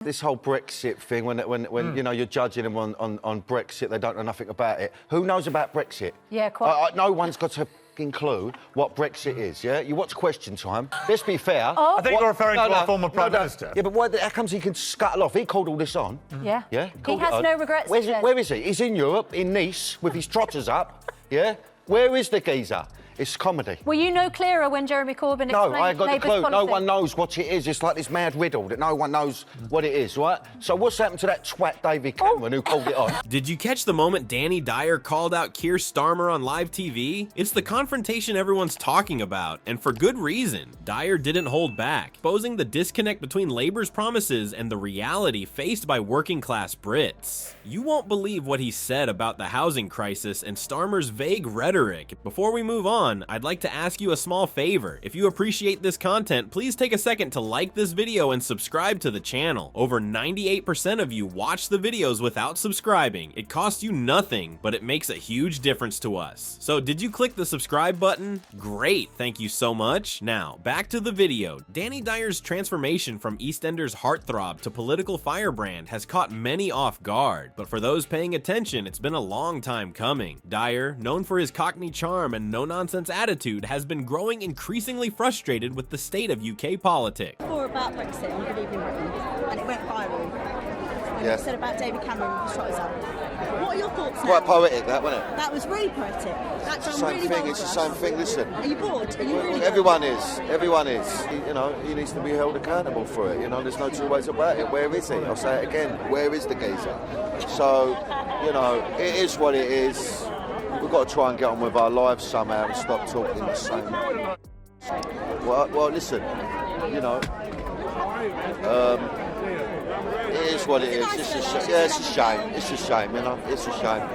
This whole Brexit thing, when you know, you're judging them on Brexit, they don't know nothing about it. Who knows about Brexit? Yeah, quite. No one's got a fucking clue what Brexit is, yeah? You watch Question Time. Let's be fair. Oh. I think you're referring to our former Prime Minister. Yeah, but how comes he can scuttle off? He called all this on. Yeah. Yeah? He has no regrets. Where is he? He's in Europe, in Nice, with his trotters up, yeah? Where is the geezer? It's comedy. Were you no clearer when Jeremy Corbyn explained No, I got the Labour's clue. policy? No one knows what it is. It's like this mad riddle that no one knows what it is, right? So what's happened to that twat David Cameron who called it on? Did you catch the moment Danny Dyer called out Keir Starmer on live TV? It's the confrontation everyone's talking about, and for good reason. Dyer didn't hold back, exposing the disconnect between Labour's promises and the reality faced by working-class Brits. You won't believe what he said about the housing crisis and Starmer's vague rhetoric. Before we move on, I'd like to ask you a small favor. If you appreciate this content, please take a second to like this video and subscribe to the channel. Over 98% of you watch the videos without subscribing. It costs you nothing, but it makes a huge difference to us. So did you click the subscribe button? Great, thank you so much. Now, back to the video. Danny Dyer's transformation from EastEnders heartthrob to political firebrand has caught many off guard, but for those paying attention, it's been a long time coming. Dyer, known for his cockney charm and no-nonsense attitude, has been growing increasingly frustrated with the state of UK politics. Or about Brexit on Good Evening Britain, and it went viral. And Yeah. you said about David Cameron with trotters up. What are your thoughts now? Quite poetic, that, wasn't it? That was really poetic. That done Same really thing, well it's the for same us. thing, listen. Are you bored? Are you really Everyone bored? is. Everyone is. You know, he needs to be held accountable for it. You know, there's no two ways about it. Where is he? I'll say it again. Where is the geezer? So, you know, it is what it is. We've got to try and get on with our lives somehow and stop talking the same. Well, listen, you know, it is what it is. It's a shame. It's a shame, you know. It's a shame.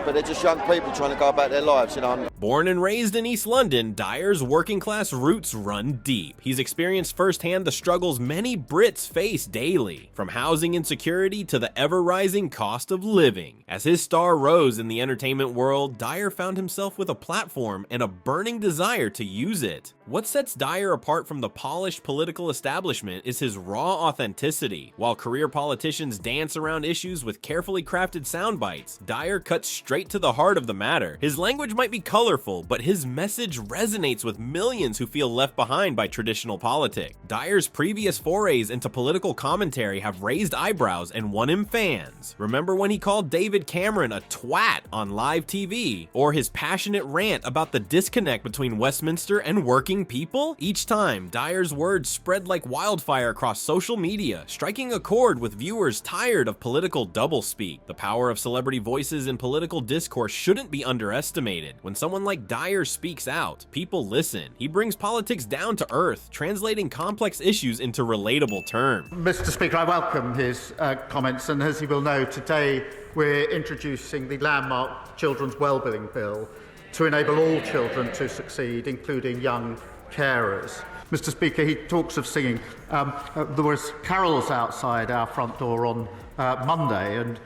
But they're just young people trying to go about their lives, you know. Born and raised in East London, Dyer's working-class roots run deep. He's experienced firsthand the struggles many Brits face daily, from housing insecurity to the ever-rising cost of living. As his star rose in the entertainment world, Dyer found himself with a platform and a burning desire to use it. What sets Dyer apart from the polished political establishment is his raw authenticity. While career politicians dance around issues with carefully crafted sound bites, Dyer cuts straight to the heart of the matter. His language might be colorful, but his message resonates with millions who feel left behind by traditional politics. Dyer's previous forays into political commentary have raised eyebrows and won him fans. Remember when he called David Cameron a twat on live TV? Or his passionate rant about the disconnect between Westminster and working people? Each time, Dyer's words spread like wildfire across social media, striking a chord with viewers tired of political doublespeak. The power of celebrity voices in political discourse shouldn't be underestimated. When someone like Dyer speaks out, people listen. He brings politics down to earth, translating complex issues into relatable terms. Mr. Speaker, I welcome his comments, and as you will know, today we're introducing the landmark Children's Wellbeing Bill to enable all children to succeed, including young carers. Mr. Speaker, he talks of singing. There was carols outside our front door on Monday, and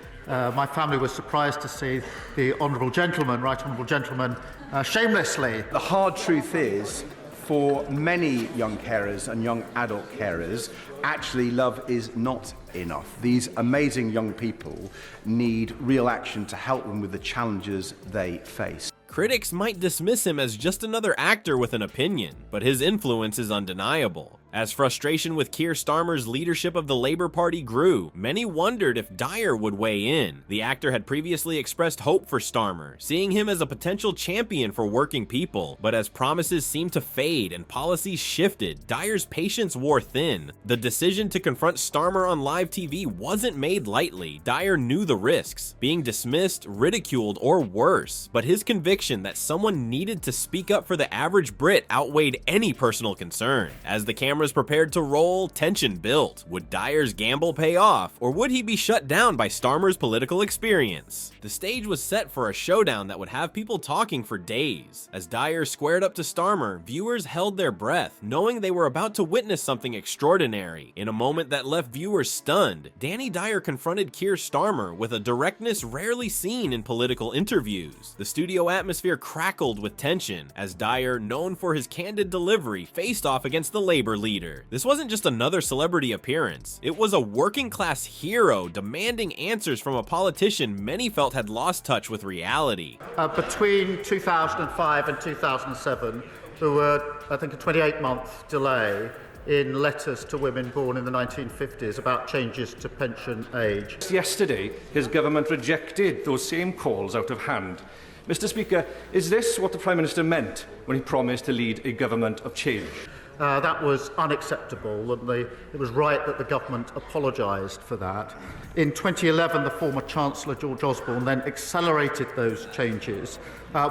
my family was surprised to see the Honourable Gentleman, Right Honourable Gentleman, shamelessly. The hard truth is, for many young carers and young adult carers, actually love is not enough. These amazing young people need real action to help them with the challenges they face. Critics might dismiss him as just another actor with an opinion, but his influence is undeniable. As frustration with Keir Starmer's leadership of the Labour Party grew, many wondered if Dyer would weigh in. The actor had previously expressed hope for Starmer, seeing him as a potential champion for working people, but as promises seemed to fade and policies shifted, Dyer's patience wore thin. The decision to confront Starmer on live TV wasn't made lightly. Dyer knew the risks, being dismissed, ridiculed, or worse, but his conviction that someone needed to speak up for the average Brit outweighed any personal concern. As the cameras prepared to roll, tension built. Would Dyer's gamble pay off, or would he be shut down by Starmer's political experience? The stage was set for a showdown that would have people talking for days. As Dyer squared up to Starmer, viewers held their breath, knowing they were about to witness something extraordinary. In a moment that left viewers stunned, Danny Dyer confronted Keir Starmer with a directness rarely seen in political interviews. The studio atmosphere crackled with tension as Dyer, known for his candid delivery, faced off against the Labour leader. leader. This wasn't just another celebrity appearance. It was a working-class hero demanding answers from a politician many felt had lost touch with reality. Between 2005 and 2007, there were, I think, a 28-month delay in letters to women born in the 1950s about changes to pension age. Yesterday, his government rejected those same calls out of hand. Mr. Speaker, is this what the Prime Minister meant when he promised to lead a government of change? That was unacceptable, and it was right that the government apologised for that. In 2011, the former Chancellor George Osborne then accelerated those changes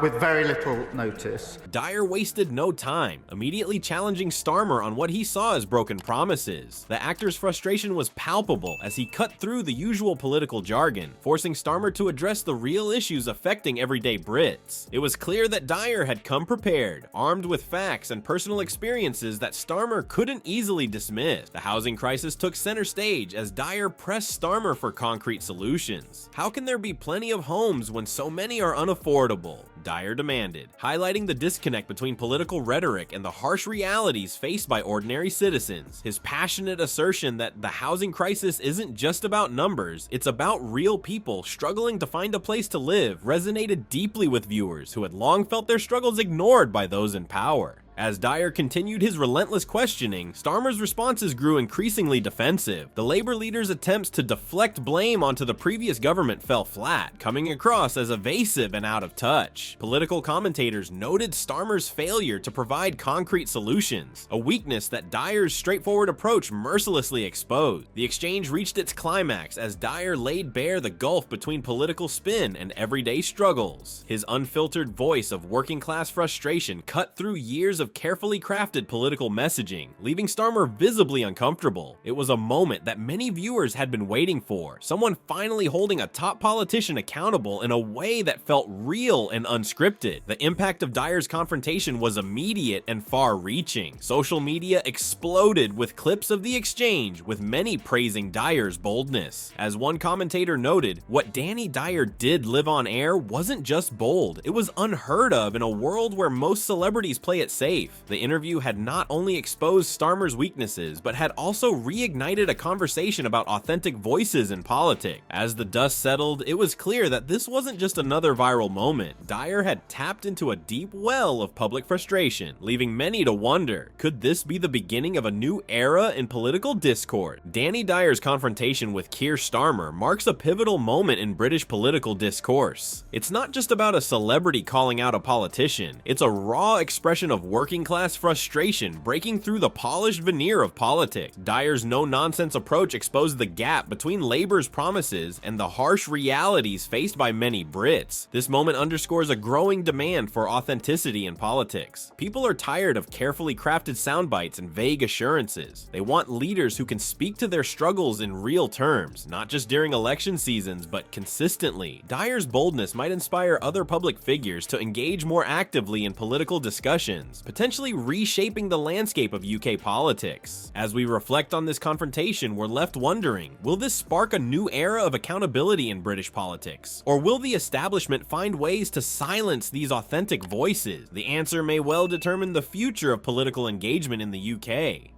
with very little notice. Dyer wasted no time, immediately challenging Starmer on what he saw as broken promises. The actor's frustration was palpable as he cut through the usual political jargon, forcing Starmer to address the real issues affecting everyday Brits. It was clear that Dyer had come prepared, armed with facts and personal experiences that Starmer couldn't easily dismiss. The housing crisis took center stage as Dyer pressed Starmer for concrete solutions. How can there be plenty of homes when so many are unaffordable? Dyer demanded, highlighting the disconnect between political rhetoric and the harsh realities faced by ordinary citizens. His passionate assertion that the housing crisis isn't just about numbers, it's about real people struggling to find a place to live resonated deeply with viewers who had long felt their struggles ignored by those in power. As Dyer continued his relentless questioning, Starmer's responses grew increasingly defensive. The Labour leader's attempts to deflect blame onto the previous government fell flat, coming across as evasive and out of touch. Political commentators noted Starmer's failure to provide concrete solutions, a weakness that Dyer's straightforward approach mercilessly exposed. The exchange reached its climax as Dyer laid bare the gulf between political spin and everyday struggles. His unfiltered voice of working-class frustration cut through years of carefully crafted political messaging, leaving Starmer visibly uncomfortable. It was a moment that many viewers had been waiting for, someone finally holding a top politician accountable in a way that felt real and unscripted. The impact of Dyer's confrontation was immediate and far-reaching. Social media exploded with clips of the exchange, with many praising Dyer's boldness. As one commentator noted, what Danny Dyer did live on air wasn't just bold, it was unheard of in a world where most celebrities play it safe. The interview had not only exposed Starmer's weaknesses, but had also reignited a conversation about authentic voices in politics. As the dust settled, it was clear that this wasn't just another viral moment. Dyer had tapped into a deep well of public frustration, leaving many to wonder, could this be the beginning of a new era in political discourse? Danny Dyer's confrontation with Keir Starmer marks a pivotal moment in British political discourse. It's not just about a celebrity calling out a politician, it's a raw expression of working-class frustration breaking through the polished veneer of politics. Dyer's no-nonsense approach exposed the gap between Labour's promises and the harsh realities faced by many Brits. This moment underscores a growing demand for authenticity in politics. People are tired of carefully crafted soundbites and vague assurances. They want leaders who can speak to their struggles in real terms, not just during election seasons, but consistently. Dyer's boldness might inspire other public figures to engage more actively in political discussions, potentially reshaping the landscape of UK politics. As we reflect on this confrontation, we're left wondering, will this spark a new era of accountability in British politics? Or will the establishment find ways to silence these authentic voices? The answer may well determine the future of political engagement in the UK.